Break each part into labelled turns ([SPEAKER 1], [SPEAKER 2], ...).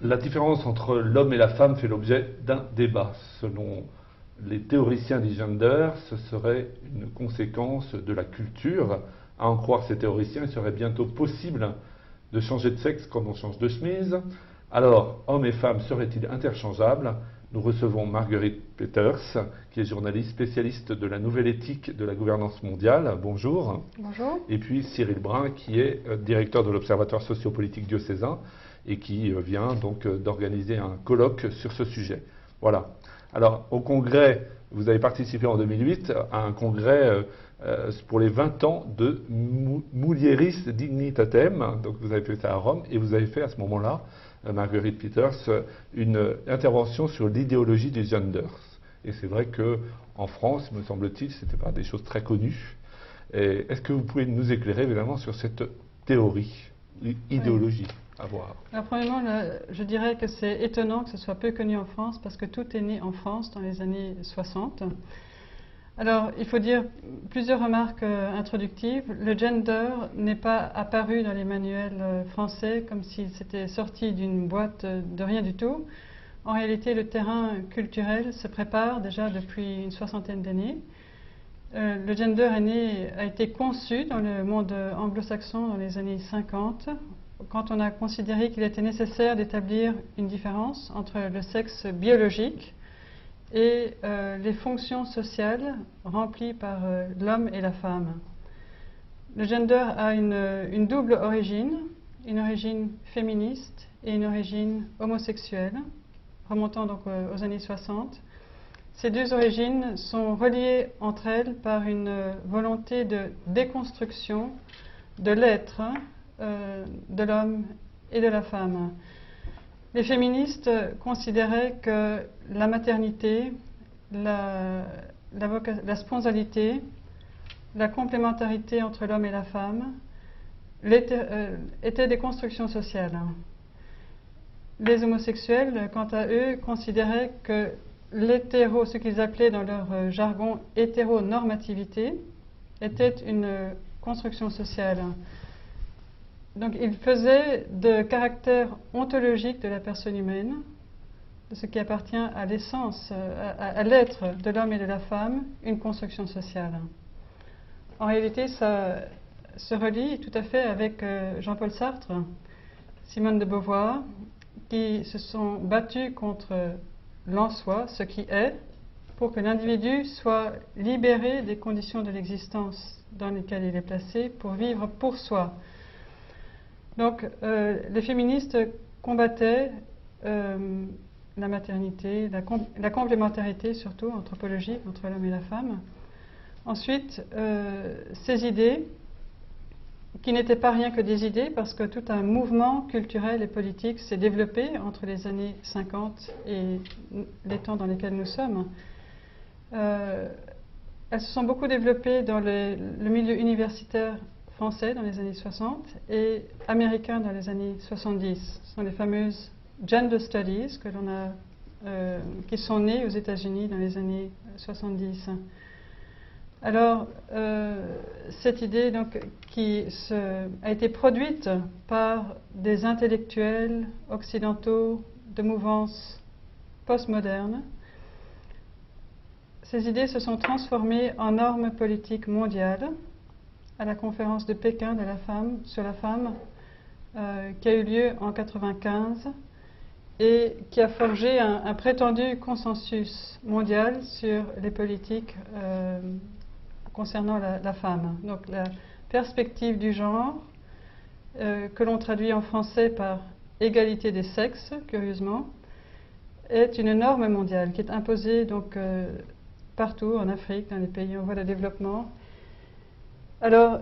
[SPEAKER 1] La différence entre l'homme et la femme fait l'objet d'un débat. Selon les théoriciens du gender, ce serait une conséquence de la culture. À en croire ces théoriciens, il serait bientôt possible de changer de sexe quand on change de chemise. Alors, hommes et femmes seraient-ils interchangeables? Nous recevons Marguerite Peters, qui est journaliste spécialiste de la nouvelle éthique de la gouvernance mondiale. Bonjour.
[SPEAKER 2] Bonjour.
[SPEAKER 1] Et puis Cyril Brun, qui est directeur de l'Observatoire sociopolitique diocésain et qui vient donc d'organiser un colloque sur ce sujet. Voilà. Alors, au congrès, vous avez participé en 2008 à un congrès pour les 20 ans de Mulieris Dignitatem. Donc, vous avez fait ça à Rome et vous avez fait à ce moment-là, Marguerite Peters, une intervention sur l'idéologie des genders. Et c'est vrai qu'en France, me semble-t-il, ce n'était pas des choses très connues. Est-ce que vous pouvez nous éclairer évidemment sur cette théorie, idéologie à voir?
[SPEAKER 2] Alors, premièrement, je dirais que c'est étonnant que ce soit peu connu en France parce que tout est né en France dans les années 60. Alors, il faut dire plusieurs remarques introductives. Le gender n'est pas apparu dans les manuels français comme s'il s'était sorti d'une boîte de rien du tout. En réalité, le terrain culturel se prépare déjà depuis une soixantaine d'années. Le gender a été conçu dans le monde anglo-saxon dans les années 50, quand on a considéré qu'il était nécessaire d'établir une différence entre le sexe biologique et les fonctions sociales remplies par l'homme et la femme. Le gender a une double origine, une origine féministe et une origine homosexuelle, remontant donc aux années 60. Ces deux origines sont reliées entre elles par une volonté de déconstruction de l'être, de l'homme et de la femme. Les féministes considéraient que la maternité, la sponsoralité, la complémentarité entre l'homme et la femme étaient des constructions sociales. Les homosexuels, quant à eux, considéraient que ce qu'ils appelaient dans leur jargon hétéronormativité, était une construction sociale. Donc ils faisaient de caractère ontologique de la personne humaine, de ce qui appartient à l'essence, à l'être de l'homme et de la femme, une construction sociale. En réalité, ça se relie tout à fait avec Jean-Paul Sartre, Simone de Beauvoir, qui se sont battus contre l'en-soi, ce qui est, pour que l'individu soit libéré des conditions de l'existence dans lesquelles il est placé, pour vivre pour soi. Donc, les féministes combattaient la maternité, la complémentarité surtout anthropologique entre l'homme et la femme. Ensuite, ces idées, qui n'étaient pas rien que des idées, parce que tout un mouvement culturel et politique s'est développé entre les années 50 et les temps dans lesquels nous sommes. Elles se sont beaucoup développées dans le milieu universitaire français dans les années 60 et américain dans les années 70. Ce sont les fameuses gender studies qui sont nées aux États-Unis dans les années 70. Alors, cette idée donc, a été produite par des intellectuels occidentaux de mouvance postmoderne. Ces idées se sont transformées en normes politiques mondiales à la conférence de Pékin sur la femme qui a eu lieu en 1995 et qui a forgé un prétendu consensus mondial sur les politiques concernant la femme. Donc la perspective du genre, que l'on traduit en français par égalité des sexes, curieusement, est une norme mondiale qui est imposée donc, partout en Afrique, dans les pays en voie de développement. Alors,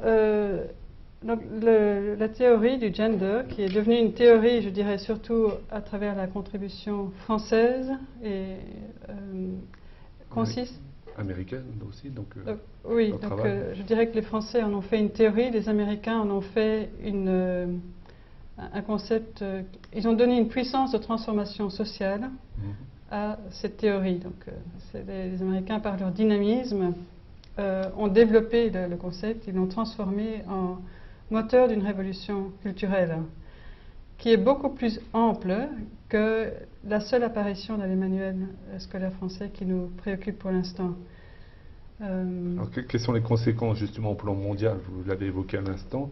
[SPEAKER 2] donc la théorie du gender, qui est devenue une théorie, je dirais surtout à travers la contribution française, et consiste...
[SPEAKER 1] Américaine aussi, donc
[SPEAKER 2] oui, donc je dirais que les Français en ont fait une théorie, les Américains en ont fait un concept, ils ont donné une puissance de transformation sociale à cette théorie. Donc les Américains, par leur dynamisme, ont développé le concept, ils l'ont transformé en moteur d'une révolution culturelle qui est beaucoup plus ample que la seule apparition dans les manuels scolaires français qui nous préoccupe pour l'instant.
[SPEAKER 1] Alors, quelles sont les conséquences justement au plan mondial? Vous l'avez évoqué à l'instant,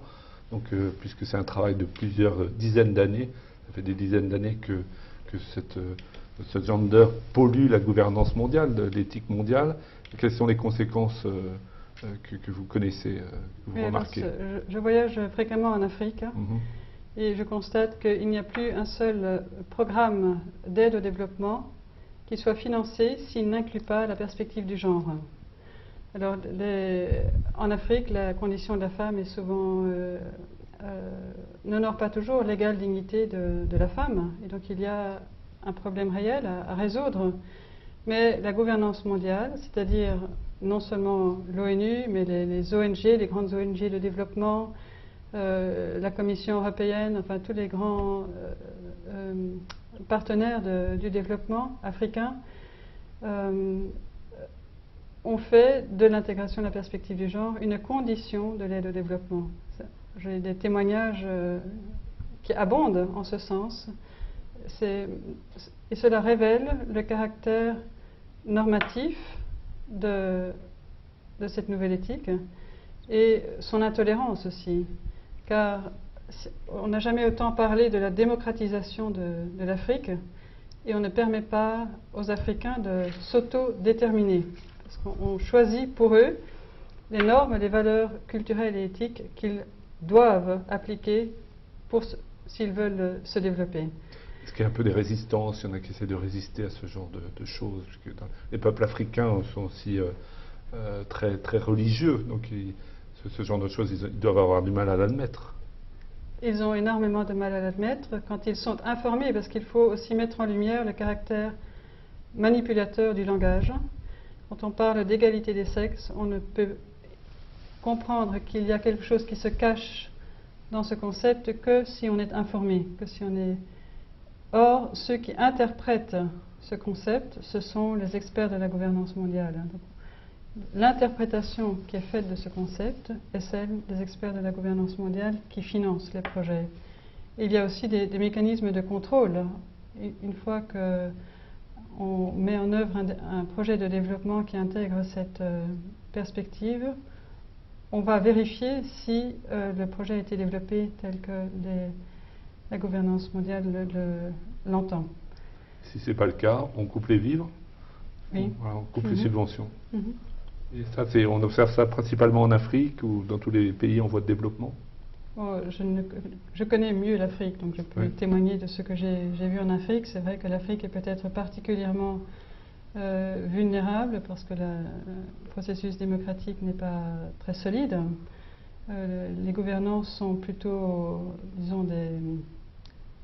[SPEAKER 1] donc, puisque c'est un travail de plusieurs dizaines d'années, ça fait des dizaines d'années que ce gender pollue la gouvernance mondiale, l'éthique mondiale. Quelles sont les conséquences que vous connaissez, que vous remarquez?
[SPEAKER 2] Je voyage fréquemment en Afrique et je constate qu'il n'y a plus un seul programme d'aide au développement qui soit financé s'il n'inclut pas la perspective du genre. Alors, en Afrique, la condition de la femme est souvent n'honore pas toujours l'égale dignité de la femme, et donc il y a un problème réel à résoudre. Mais la gouvernance mondiale, c'est-à-dire non seulement l'ONU, mais les ONG, les grandes ONG de développement, la Commission européenne, enfin tous les grands partenaires du développement africain, ont fait de l'intégration de la perspective du genre une condition de l'aide au développement. J'ai des témoignages qui abondent en ce sens, et cela révèle le caractère normatif de cette nouvelle éthique et son intolérance aussi, car on n'a jamais autant parlé de la démocratisation de l'Afrique et on ne permet pas aux Africains de s'auto-déterminer. Parce qu'on choisit pour eux les normes, les valeurs culturelles et éthiques qu'ils doivent appliquer s'ils veulent se développer.
[SPEAKER 1] Est-ce qu'il y a un peu des résistances? Il y en a qui essaient de résister à ce genre de choses. Les peuples africains sont aussi très, très religieux, donc ce genre de choses, ils doivent avoir du mal à l'admettre.
[SPEAKER 2] Ils ont énormément de mal à l'admettre quand ils sont informés, parce qu'il faut aussi mettre en lumière le caractère manipulateur du langage. Quand on parle d'égalité des sexes, on ne peut comprendre qu'il y a quelque chose qui se cache dans ce concept que si on est informé, que si on est... Or, ceux qui interprètent ce concept, ce sont les experts de la gouvernance mondiale. L'interprétation qui est faite de ce concept est celle des experts de la gouvernance mondiale qui financent les projets. Et il y a aussi des mécanismes de contrôle. Une fois qu'on met en œuvre un projet de développement qui intègre cette perspective, on va vérifier si le projet a été développé tel que la gouvernance mondiale l'entend.
[SPEAKER 1] Si ce n'est pas le cas, on coupe les vivres,
[SPEAKER 2] oui.
[SPEAKER 1] Voilà, on coupe les subventions. Et ça, on observe ça principalement en Afrique ou dans tous les pays en voie de développement?
[SPEAKER 2] Je connais mieux l'Afrique, donc je peux témoigner de ce que j'ai vu en Afrique. C'est vrai que l'Afrique est peut-être particulièrement vulnérable parce que le processus démocratique n'est pas très solide. Les gouvernants sont plutôt, disons,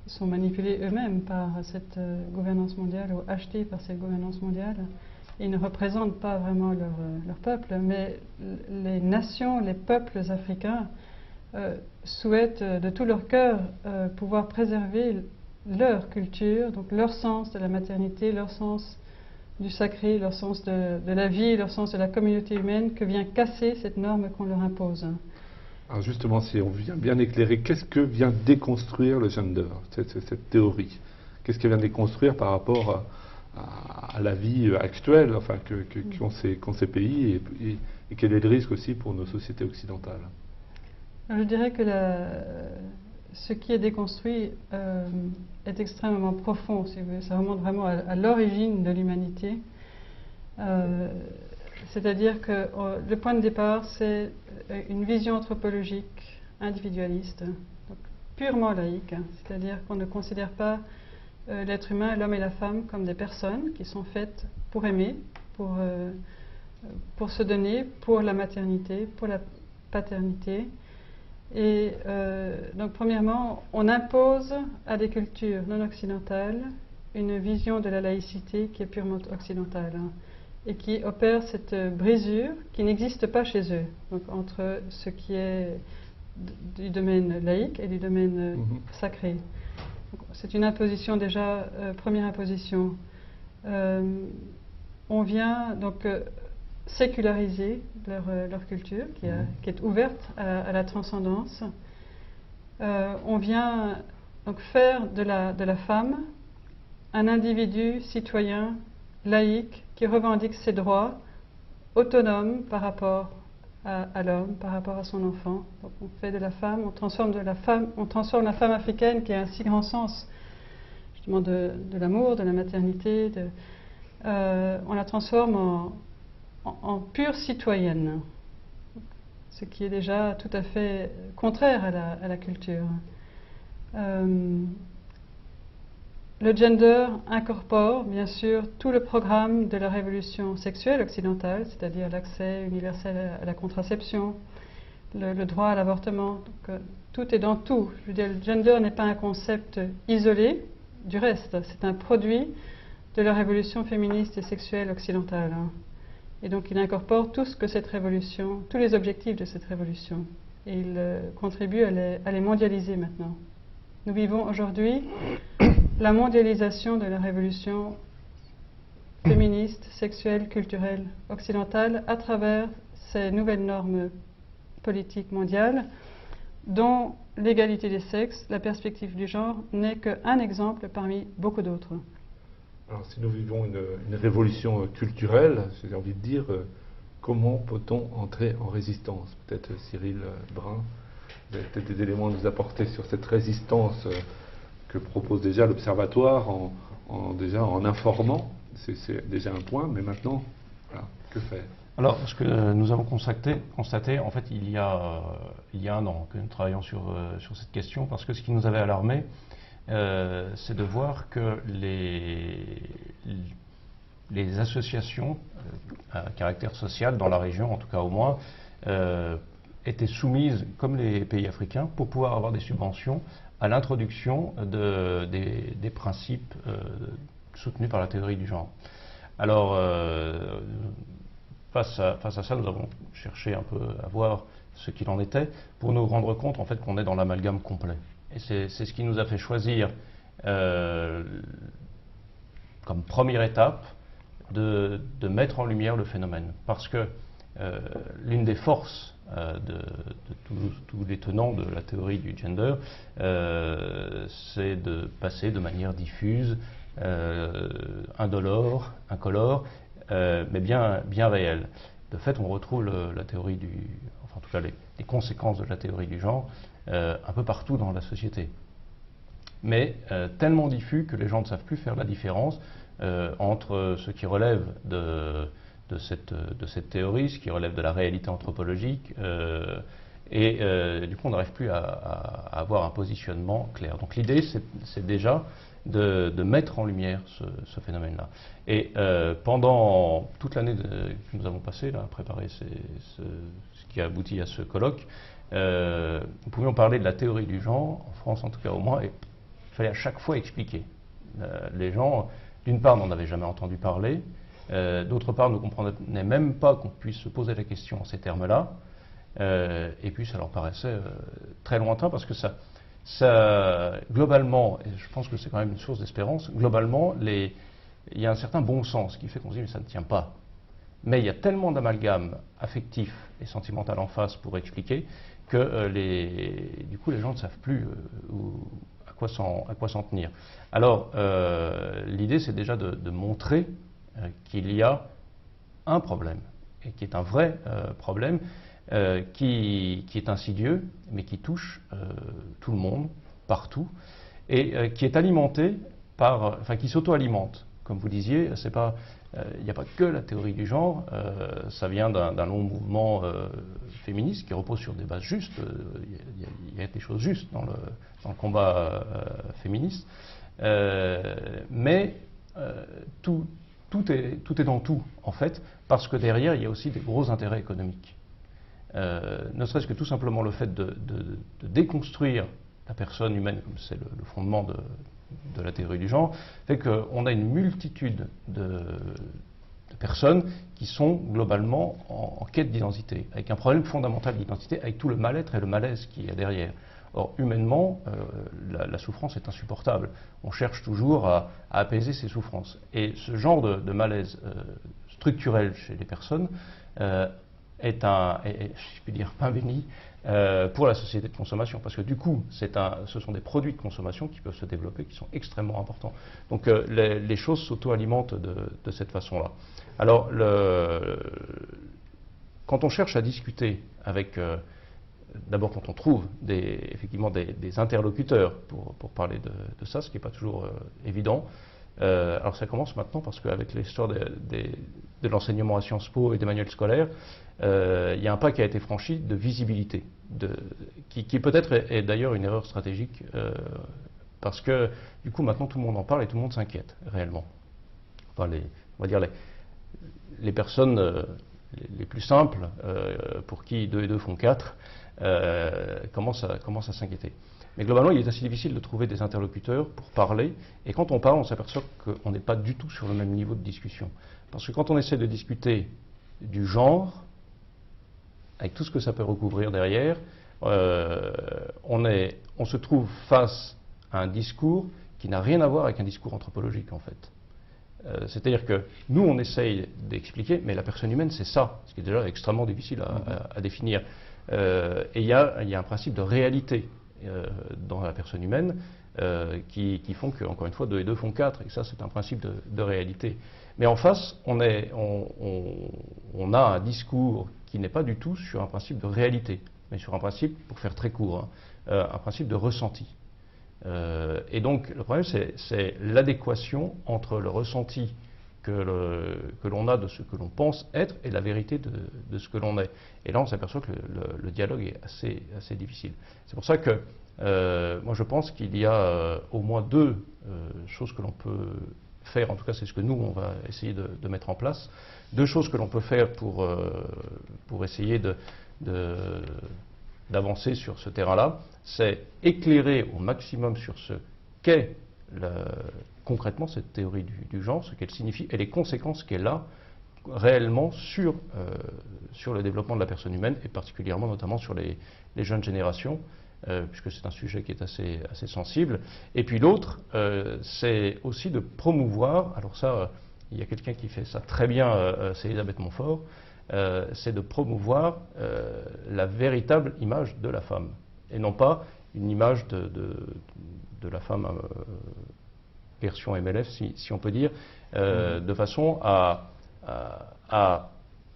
[SPEAKER 2] sont manipulés eux-mêmes par cette gouvernance mondiale ou achetés par cette gouvernance mondiale. Ils ne représentent pas vraiment leur peuple, mais les nations, les peuples africains souhaitent de tout leur cœur pouvoir préserver leur culture, donc leur sens de la maternité, leur sens du sacré, leur sens de la vie, leur sens de la communauté humaine, que vient casser cette norme qu'on leur impose.
[SPEAKER 1] Alors justement, si on vient bien éclairer, qu'est-ce que vient déconstruire le gender, cette théorie? Qu'est-ce qu'elle vient déconstruire par rapport à la vie actuelle, enfin, qu'ont ces pays, et quel est le risque aussi pour nos sociétés occidentales?
[SPEAKER 2] Je dirais que ce qui est déconstruit est extrêmement profond, si vous voulez. Ça remonte vraiment à l'origine de l'humanité. C'est-à-dire que le point de départ, c'est une vision anthropologique individualiste, donc purement laïque, c'est-à-dire qu'on ne considère pas l'être humain, l'homme et la femme, comme des personnes qui sont faites pour aimer, pour se donner, pour la maternité, pour la paternité. Et donc premièrement, on impose à des cultures non occidentales une vision de la laïcité qui est purement occidentale, et qui opère cette brisure qui n'existe pas chez eux, donc entre ce qui est du domaine laïque et du domaine sacré. C'est une imposition déjà, première imposition. On vient donc séculariser leur culture qui est ouverte à la transcendance. On vient Donc faire de la femme un individu citoyen, laïque, qui revendique ses droits, autonome par rapport à l'homme, par rapport à son enfant. Donc on fait de la femme, on transforme la femme africaine qui a un si grand sens justement de l'amour, de la maternité, on la transforme en pure citoyenne, ce qui est déjà tout à fait contraire à la culture. Le gender incorpore bien sûr tout le programme de la révolution sexuelle occidentale, c'est-à-dire l'accès universel à la contraception, le droit à l'avortement. Tout est dans tout. Je veux dire, le gender n'est pas un concept isolé du reste, c'est un produit de la révolution féministe et sexuelle occidentale. Et donc il incorpore tout ce que cette révolution, tous les objectifs de cette révolution. Et il contribue à les mondialiser maintenant. Nous vivons aujourd'hui la mondialisation de la révolution féministe, sexuelle, culturelle, occidentale à travers ces nouvelles normes politiques mondiales dont l'égalité des sexes, la perspective du genre, n'est qu'un exemple parmi beaucoup d'autres.
[SPEAKER 1] Alors si nous vivons une révolution culturelle, j'ai envie de dire, comment peut-on entrer en résistance? Peut-être Cyril Brun, vous avez peut-être des éléments à nous apporter sur cette résistance que propose déjà l'Observatoire en informant. C'est déjà un point, mais maintenant, voilà, que faire?
[SPEAKER 3] Alors, ce que nous avons constaté, en fait, il y a un an que nous travaillons sur cette question, parce que ce qui nous avait alarmé, c'est de voir que les associations à caractère social dans la région, en tout cas au moins, étaient soumises, comme les pays africains, pour pouvoir avoir des subventions à l'introduction des principes soutenus par la théorie du genre. Alors, face à ça, nous avons cherché un peu à voir ce qu'il en était, pour nous rendre compte en fait qu'on est dans l'amalgame complet. Et c'est ce qui nous a fait choisir comme première étape de mettre en lumière le phénomène. Parce que l'une des forces de tous les tenants de la théorie du gender, c'est de passer de manière diffuse, indolore, incolore, mais bien réelle. De fait, on retrouve la théorie enfin en tout cas les conséquences de la théorie du genre un peu partout dans la société. Mais tellement diffus que les gens ne savent plus faire la différence entre ce qui relève de cette théorie, ce qui relève de la réalité anthropologique, et du coup on n'arrive plus à avoir un positionnement clair. Donc l'idée c'est déjà de mettre en lumière ce phénomène-là. Et pendant toute l'année que nous avons passée à préparer ce qui a abouti à ce colloque, nous pouvions parler de la théorie du genre, en France en tout cas au moins, et il fallait à chaque fois expliquer. Les gens, d'une part, n'en avaient jamais entendu parler, d'autre part, ne comprenaient même pas qu'on puisse se poser la question en ces termes-là, et puis ça leur paraissait très lointain parce que ça, globalement, et je pense que c'est quand même une source d'espérance, globalement, il y a un certain bon sens qui fait qu'on se dit mais ça ne tient pas. Mais il y a tellement d'amalgame affectif et sentimental en face pour expliquer que du coup les gens ne savent plus à quoi s'en tenir. Alors l'idée c'est déjà de montrer qu'il y a un problème, et qui est un vrai problème, qui est insidieux, mais qui touche tout le monde, partout, et qui est alimenté qui s'auto-alimente. Comme vous disiez, il n'y a pas que la théorie du genre, ça vient d'un long mouvement féministe qui repose sur des bases justes. Il y a des choses justes dans le combat féministe, mais tout est dans tout, en fait, parce que derrière, il y a aussi des gros intérêts économiques. Ne serait-ce que tout simplement le fait de déconstruire la personne humaine, comme c'est le fondement de la théorie du genre, fait qu'on a une multitude de personnes qui sont globalement en quête d'identité, avec un problème fondamental d'identité, avec tout le mal-être et le malaise qu'il y a derrière. Or, humainement, la souffrance est insupportable. On cherche toujours à apaiser ces souffrances. Et ce genre de malaise structurel chez les personnes si je puis dire, pain béni pour la société de consommation. Parce que du coup, ce sont des produits de consommation qui peuvent se développer, qui sont extrêmement importants. Donc les choses s'auto-alimentent de cette façon-là. Alors, quand on cherche à discuter avec... D'abord, quand on trouve effectivement des interlocuteurs pour parler de ça, ce qui n'est pas toujours évident. Alors ça commence maintenant parce qu'avec l'histoire de l'enseignement à Sciences Po et des manuels scolaires, il y a un pas qui a été franchi de visibilité, qui peut-être est d'ailleurs une erreur stratégique, parce que du coup maintenant tout le monde en parle et tout le monde s'inquiète réellement. Enfin, on va dire les personnes les plus simples, pour qui 2 et 2 font 4, commencent à s'inquiéter. Mais globalement, il est assez difficile de trouver des interlocuteurs pour parler, et quand on parle, on s'aperçoit qu'on n'est pas du tout sur le même niveau de discussion. Parce que quand on essaie de discuter du genre, avec tout ce que ça peut recouvrir derrière, on se trouve face à un discours qui n'a rien à voir avec un discours anthropologique, en fait. C'est-à-dire que nous, on essaye d'expliquer, mais la personne humaine, c'est ça, ce qui est déjà extrêmement difficile à définir. Et il y a un principe de réalité dans la personne humaine qui font que, encore une fois, 2 et 2 font 4, et ça, c'est un principe de réalité. Mais en face, on a un discours qui n'est pas du tout sur un principe de réalité, mais sur un principe, pour faire très court, un principe de ressenti. Et donc, le problème, c'est l'adéquation entre le ressenti que l'on a de ce que l'on pense être et la vérité de ce que l'on est. Et là, on s'aperçoit que le dialogue est assez difficile. C'est pour ça que moi, je pense qu'il y a au moins 2 choses que l'on peut faire, en tout cas c'est ce que nous, on va essayer de mettre en place, 2 choses que l'on peut faire pour essayer d'avancer sur ce terrain-là, c'est éclairer au maximum sur ce qu'est concrètement cette théorie du genre, ce qu'elle signifie et les conséquences qu'elle a réellement sur le développement de la personne humaine et particulièrement notamment sur les jeunes générations, puisque c'est un sujet qui est assez sensible. Et puis l'autre, c'est aussi de promouvoir, alors ça, il y a quelqu'un qui fait ça très bien, c'est Elisabeth Montfort, c'est de promouvoir la véritable image de la femme, et non pas une image de la femme version MLF, si on peut dire, de façon à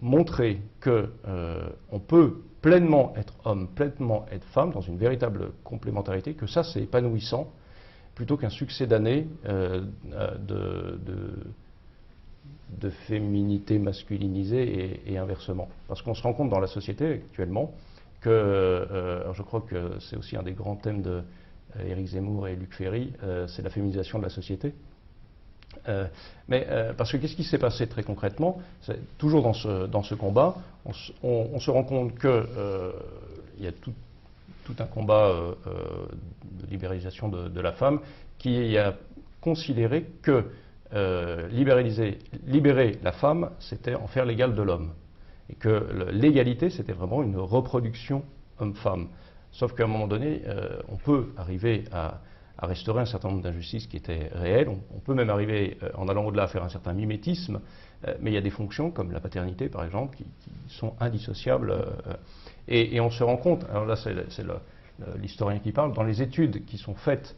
[SPEAKER 3] montrer qu'on peut pleinement être homme, pleinement être femme, dans une véritable complémentarité, que ça c'est épanouissant, plutôt qu'un succès d'années de féminité masculinisée et inversement. Parce qu'on se rend compte dans la société actuellement que, alors je crois que c'est aussi un des grands thèmes de Éric Zemmour et Luc Ferry, c'est la féminisation de la société. Parce que qu'est-ce qui s'est passé très concrètement? Toujours dans ce combat, on se rend compte qu'il y a tout un combat de libéralisation de la femme qui a considéré que libérer la femme, c'était en faire l'égal de l'homme. Et que l'égalité, c'était vraiment une reproduction homme-femme. Sauf qu'à un moment donné, on peut arriver à restaurer un certain nombre d'injustices qui étaient réelles. On peut même arriver, en allant au-delà, à faire un certain mimétisme. Mais il y a des fonctions, comme la paternité par exemple, qui sont indissociables. Et on se rend compte, alors là c'est l'historien qui parle, dans les études qui sont faites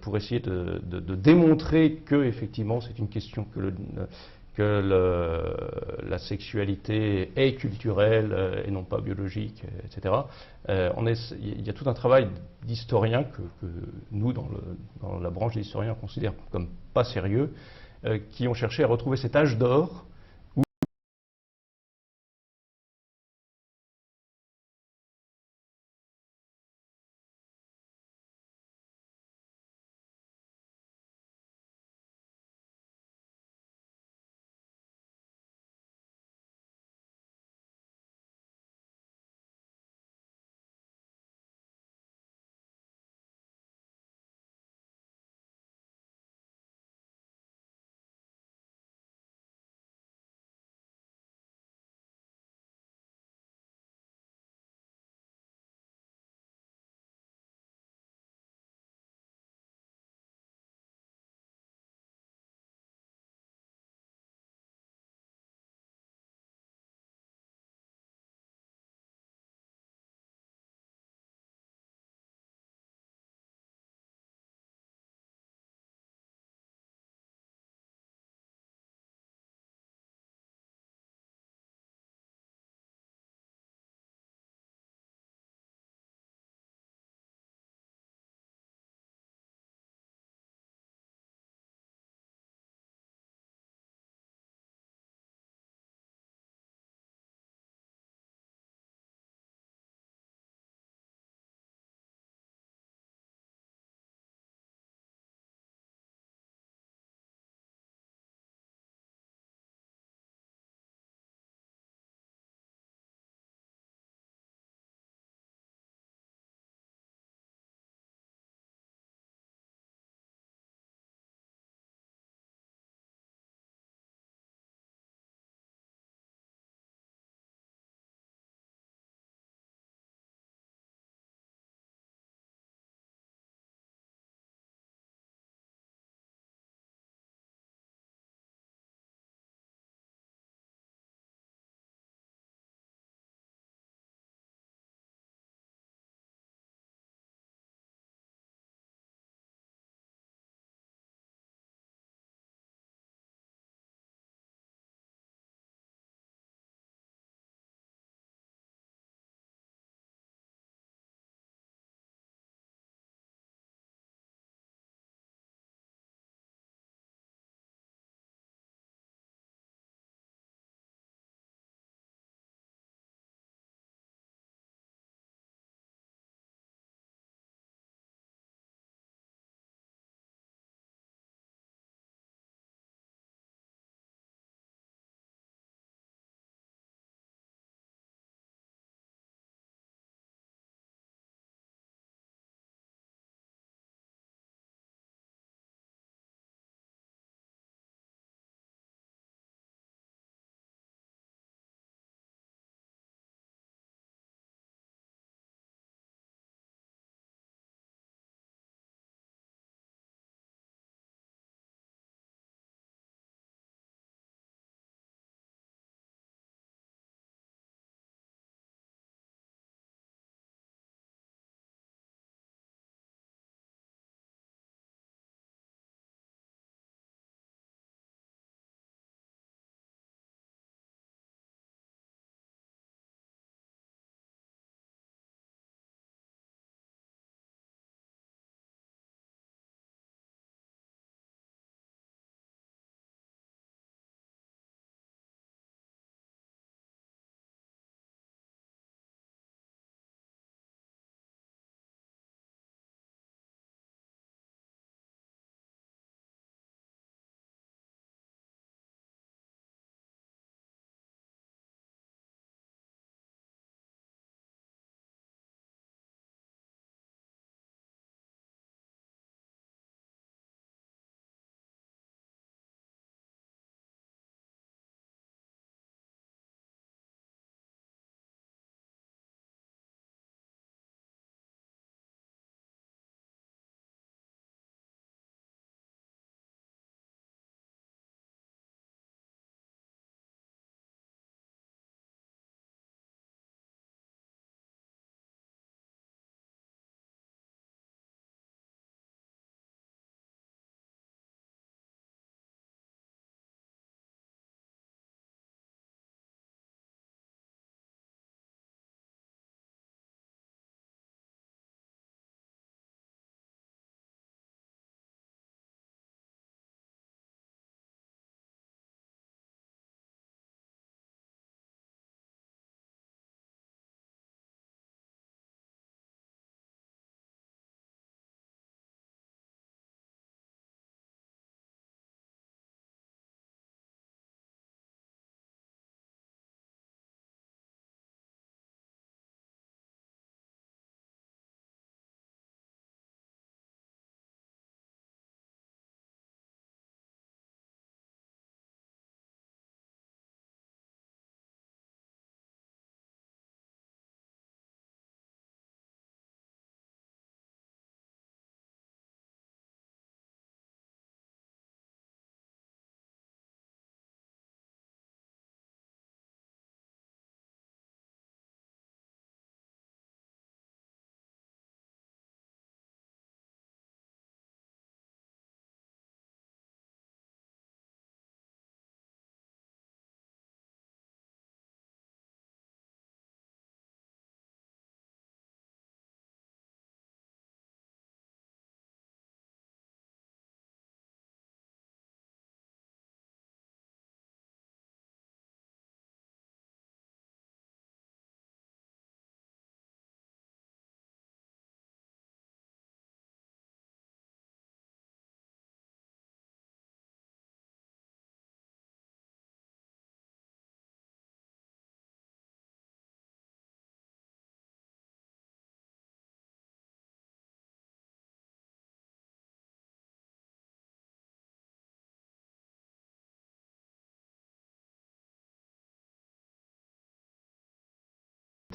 [SPEAKER 3] pour essayer de démontrer que effectivement c'est une question que la sexualité est culturelle et non pas biologique, etc. Il y a tout un travail d'historiens que nous, dans la branche des historiens, on considère comme pas sérieux, qui ont cherché à retrouver cet âge d'or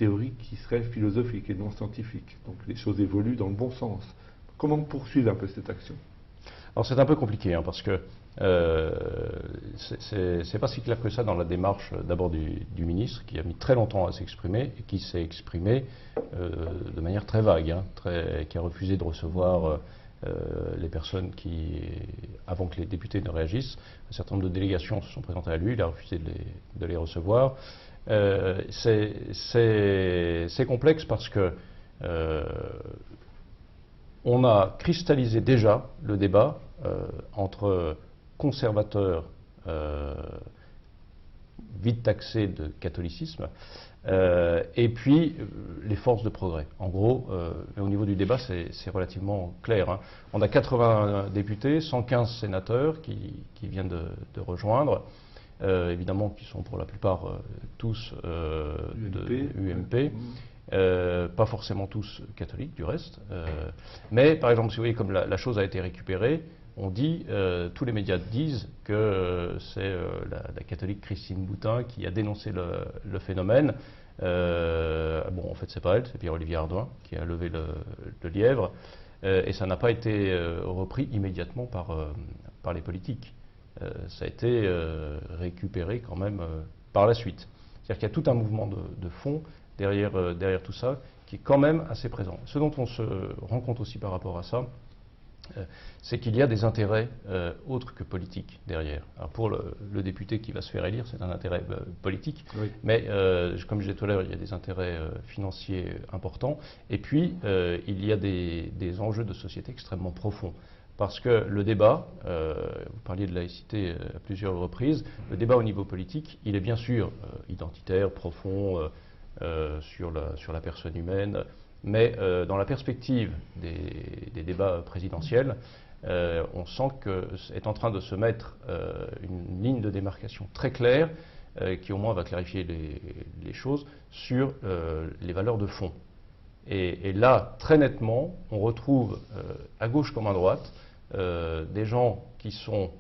[SPEAKER 1] théorie qui serait philosophique et non scientifique. Donc les choses évoluent dans le bon sens. Comment poursuivre un peu cette action?
[SPEAKER 3] Alors c'est un peu compliqué, hein, parce que c'est pas si clair que ça dans la démarche d'abord du ministre, qui a mis très longtemps à s'exprimer et qui s'est exprimé de manière très vague, hein, qui a refusé de recevoir les personnes avant que les députés ne réagissent. Un certain nombre de délégations se sont présentées à lui, il a refusé de les recevoir. C'est complexe parce que on a cristallisé déjà le débat entre conservateurs vite taxés de catholicisme et puis les forces de progrès. En gros, au niveau du débat, c'est relativement clair, hein. On a 80 députés, 115 sénateurs qui viennent de rejoindre, évidemment qui sont pour la plupart tous de UMP. Pas forcément tous catholiques du reste, mais par exemple, si vous voyez comme la chose a été récupérée, on dit, tous les médias disent que c'est la catholique Christine Boutin qui a dénoncé le phénomène. Bon, en fait, c'est pas elle, c'est Pierre-Olivier Ardouin qui a levé le lièvre, et ça n'a pas été repris immédiatement par les politiques. Ça a été récupéré quand même par la suite. C'est-à-dire qu'il y a tout un mouvement de fond derrière tout ça, qui est quand même assez présent. Ce dont on se rend compte aussi par rapport à ça, c'est qu'il y a des intérêts autres que politiques derrière. Alors pour le député qui va se faire élire, c'est un intérêt politique, oui. Mais comme je disais tout à l'heure, il y a des intérêts financiers importants, et puis il y a des enjeux de société extrêmement profonds. Parce que le débat, vous parliez de laïcité à plusieurs reprises, le débat au niveau politique, il est bien sûr identitaire, profond, sur la personne humaine, mais dans la perspective des débats présidentiels, on sent qu'est en train de se mettre une ligne de démarcation très claire qui au moins va clarifier les choses sur les valeurs de fond. Et là, très nettement, on retrouve à gauche comme à droite des gens qui font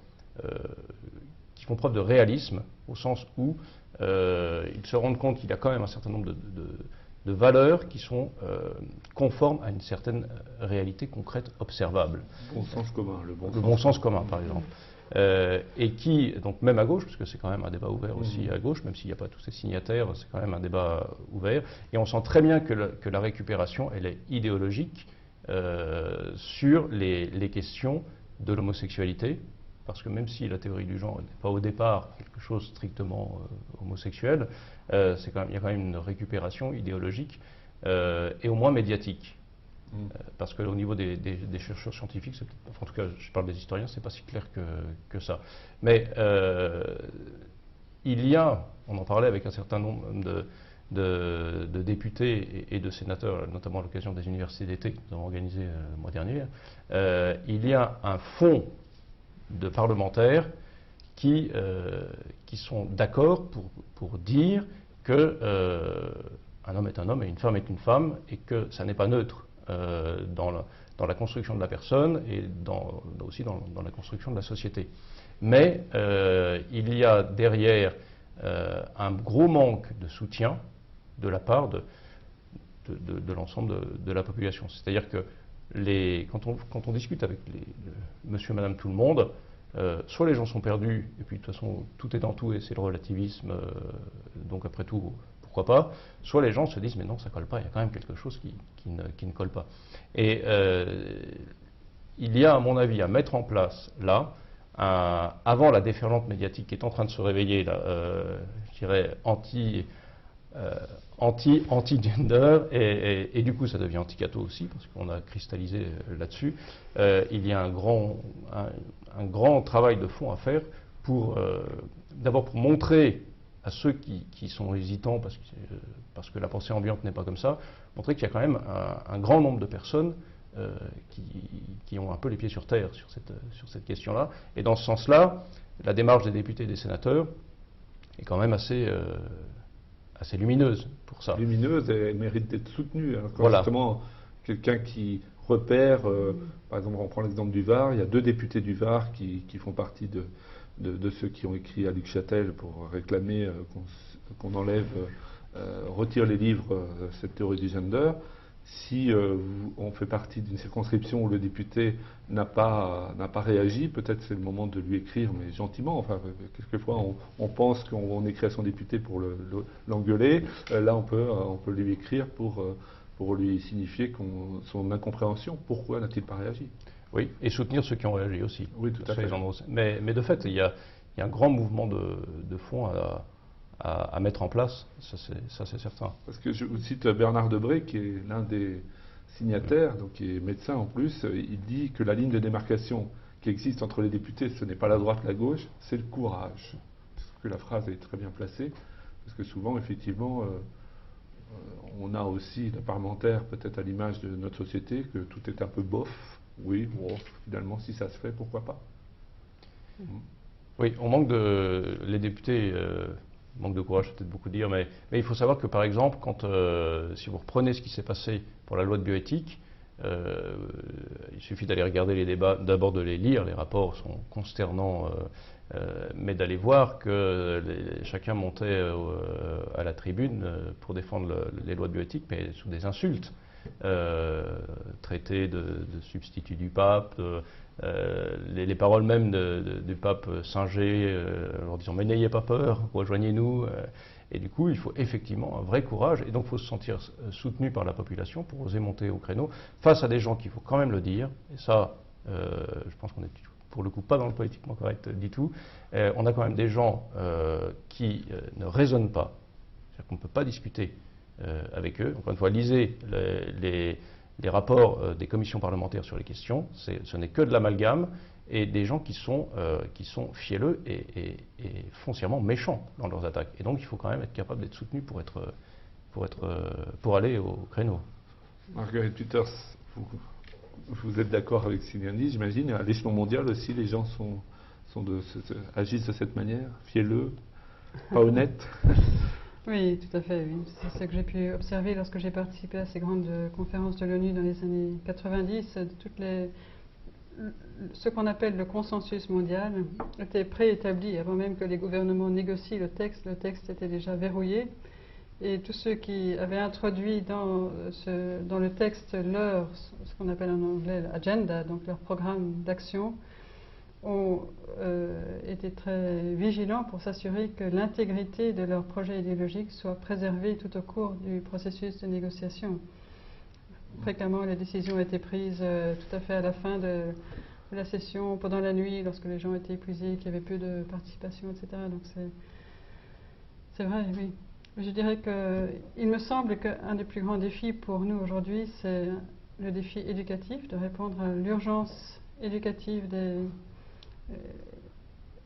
[SPEAKER 3] preuve de réalisme, au sens où ils se rendent compte qu'il y a quand même un certain nombre de valeurs qui sont conformes à une certaine réalité concrète observable.
[SPEAKER 1] Bon sens commun, le
[SPEAKER 3] bon sens commun, par exemple. Et qui, donc même à gauche, parce que c'est quand même un débat ouvert aussi à gauche, même s'il n'y a pas tous ces signataires, c'est quand même un débat ouvert. Et on sent très bien que la récupération, elle est idéologique sur les questions de l'homosexualité. Parce que même si la théorie du genre n'est pas au départ quelque chose strictement homosexuel, il y a quand même une récupération idéologique et au moins médiatique. Parce qu'au niveau des chercheurs scientifiques, en tout cas je parle des historiens, c'est pas si clair que ça. Mais il y a, on en parlait avec un certain nombre de députés et de sénateurs, notamment à l'occasion des universités d'été que nous avons organisées le mois dernier, il y a un fonds de parlementaires qui sont d'accord pour dire que un homme est un homme et une femme est une femme, et que ça n'est pas neutre dans la construction de la personne et aussi dans la construction de la société. Mais il y a derrière un gros manque de soutien de la part de l'ensemble de la population. C'est-à-dire que quand on discute avec monsieur, madame, tout le monde, soit les gens sont perdus, et puis de toute façon tout est dans tout et c'est le relativisme, donc après tout, pourquoi pas, soit les gens se disent mais non, ça colle pas, il y a quand même quelque chose qui ne colle pas. Et il y a à mon avis à mettre en place là, avant la déferlante médiatique qui est en train de se réveiller, là, je dirais anti-gender, et du coup ça devient anti-catho aussi, parce qu'on a cristallisé là-dessus. Il y a un grand travail de fond à faire d'abord pour montrer à ceux qui sont hésitants, parce que la pensée ambiante n'est pas comme ça, montrer qu'il y a quand même un grand nombre de personnes qui ont un peu les pieds sur terre sur cette question-là. Et dans ce sens-là, la démarche des députés et des sénateurs est quand même assez lumineuse pour ça.
[SPEAKER 1] Lumineuse, et mérite d'être soutenue. Hein. Quand
[SPEAKER 3] voilà.
[SPEAKER 1] Justement, quelqu'un qui repère, par exemple, on prend l'exemple du Var, il y a 2 députés du Var qui font partie de ceux qui ont écrit à Luc Châtel pour réclamer qu'on enlève retire les livres cette théorie du gender. Si on fait partie d'une circonscription où le député n'a pas réagi, peut-être c'est le moment de lui écrire, mais gentiment. Enfin, quelquefois, on pense qu'on écrit à son député pour l'engueuler. Là, on peut lui écrire pour lui signifier son incompréhension. Pourquoi n'a-t-il pas réagi?
[SPEAKER 3] Oui, et soutenir ceux qui ont réagi aussi.
[SPEAKER 1] Oui, tout à fait.
[SPEAKER 3] Mais de fait, il y a un grand mouvement de fond à mettre en place, ça c'est certain.
[SPEAKER 1] Parce que je vous cite Bernard Debré, qui est l'un des signataires, donc qui est médecin en plus, il dit que la ligne de démarcation qui existe entre les députés, ce n'est pas la droite, la gauche, c'est le courage. Je trouve que la phrase est très bien placée, parce que souvent, effectivement, on a aussi, les parlementaires, peut-être à l'image de notre société, que tout est un peu bof. Oui, bon, finalement, si ça se fait, pourquoi pas?
[SPEAKER 3] Oui, on manque les députés manque de courage, c'est peut-être beaucoup dire, mais il faut savoir que par exemple, si vous reprenez ce qui s'est passé pour la loi de bioéthique, il suffit d'aller regarder les débats, d'abord de les lire, les rapports sont consternants, mais d'aller voir que chacun montait à la tribune pour défendre les lois de bioéthique, mais sous des insultes. Traité de substitut du pape, les paroles même du pape singé, leur disant mais n'ayez pas peur, rejoignez-nous. Et du coup, il faut effectivement un vrai courage, et donc il faut se sentir soutenu par la population pour oser monter au créneau face à des gens qu'il faut quand même le dire. Et ça, je pense qu'on est pour le coup pas dans le politiquement correct du tout. On a quand même des gens qui ne raisonnent pas, c'est-à-dire qu'on ne peut pas discuter avec eux. Encore une fois, lisez les rapports des commissions parlementaires sur les questions. Ce n'est que de l'amalgame et des gens qui sont fielleux et foncièrement méchants dans leurs attaques. Et donc, il faut quand même être capable d'être soutenu pour aller au créneau.
[SPEAKER 1] Marguerite Peters, vous êtes d'accord avec Sylviane, j'imagine. À l'échelon mondial aussi, les gens agissent de cette manière, fielleux, pas honnêtes.
[SPEAKER 2] Oui, tout à fait. Oui. C'est ce que j'ai pu observer lorsque j'ai participé à ces grandes conférences de l'ONU dans les années 90. Ce qu'on appelle le consensus mondial était préétabli avant même que les gouvernements négocient le texte. Le texte était déjà verrouillé. Et tous ceux qui avaient introduit dans le texte ce qu'on appelle en anglais l'agenda, donc leur programme d'action, ont été très vigilants pour s'assurer que l'intégrité de leur projet idéologique soit préservée tout au cours du processus de négociation. Fréquemment, les décisions étaient prises tout à fait à la fin de la session, pendant la nuit, lorsque les gens étaient épuisés, qu'il y avait peu de participation, etc. Donc c'est vrai, oui. Je dirais qu'il me semble qu'un des plus grands défis pour nous aujourd'hui, c'est le défi éducatif, de répondre à l'urgence éducative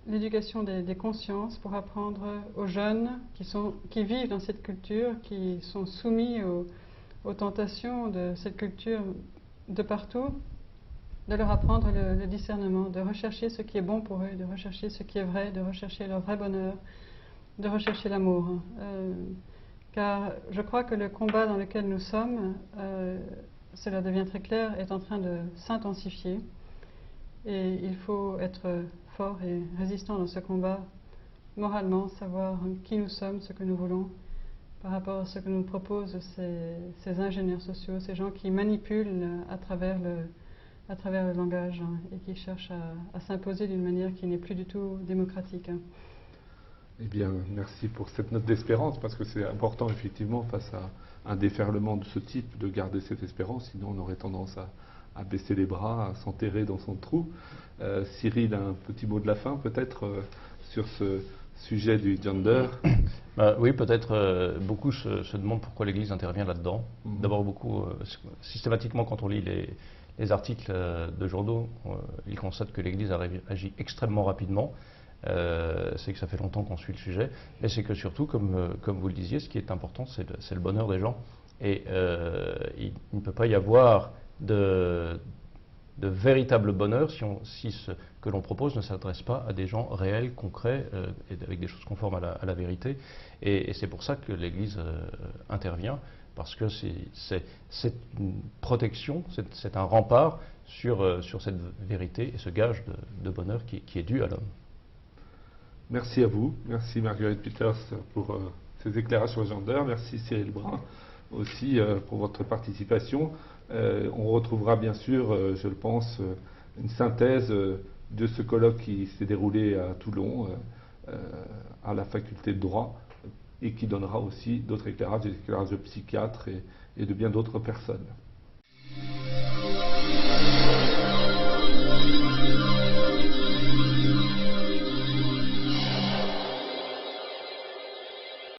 [SPEAKER 2] l'éducation des consciences pour apprendre aux jeunes qui vivent dans cette culture, qui sont soumis aux tentations de cette culture de partout, de leur apprendre le discernement, de rechercher ce qui est bon pour eux, de rechercher ce qui est vrai, de rechercher leur vrai bonheur, de rechercher l'amour. Car je crois que le combat dans lequel nous sommes, cela devient très clair, est en train de s'intensifier. Et il faut être fort et résistant dans ce combat, moralement, savoir qui nous sommes, ce que nous voulons, par rapport à ce que nous proposent ces ingénieurs sociaux, ces gens qui manipulent à travers le langage et qui cherchent à s'imposer d'une manière qui n'est plus du tout démocratique.
[SPEAKER 1] Eh bien, merci pour cette note d'espérance, parce que c'est important, effectivement, face à un déferlement de ce type, de garder cette espérance, sinon on aurait tendance à baisser les bras, à s'enterrer dans son trou. Cyril, un petit mot de la fin, peut-être, sur ce sujet du gender.
[SPEAKER 3] Oui, peut-être beaucoup se demandent pourquoi l'Église intervient là-dedans. D'abord, beaucoup, systématiquement, quand on lit les articles de journaux, ils constatent que l'Église agit extrêmement rapidement. C'est que ça fait longtemps qu'on suit le sujet, mais c'est que surtout, comme vous le disiez, ce qui est important, c'est le bonheur des gens. Et il ne peut pas y avoir de véritable bonheur si ce que l'on propose ne s'adresse pas à des gens réels, concrets, et avec des choses conformes à la vérité. Et c'est pour ça que l'Église intervient, parce que c'est une protection, c'est un rempart sur cette vérité et ce gage de bonheur qui est dû à l'homme.
[SPEAKER 1] Merci à vous, merci Marguerite Peters pour ces éclairages sur le gender. Merci Cyril Brun aussi pour votre participation. On retrouvera bien sûr, je le pense, une synthèse de ce colloque qui s'est déroulé à Toulon, à la faculté de droit, et qui donnera aussi d'autres éclairages, des éclairages de psychiatres et de bien d'autres personnes.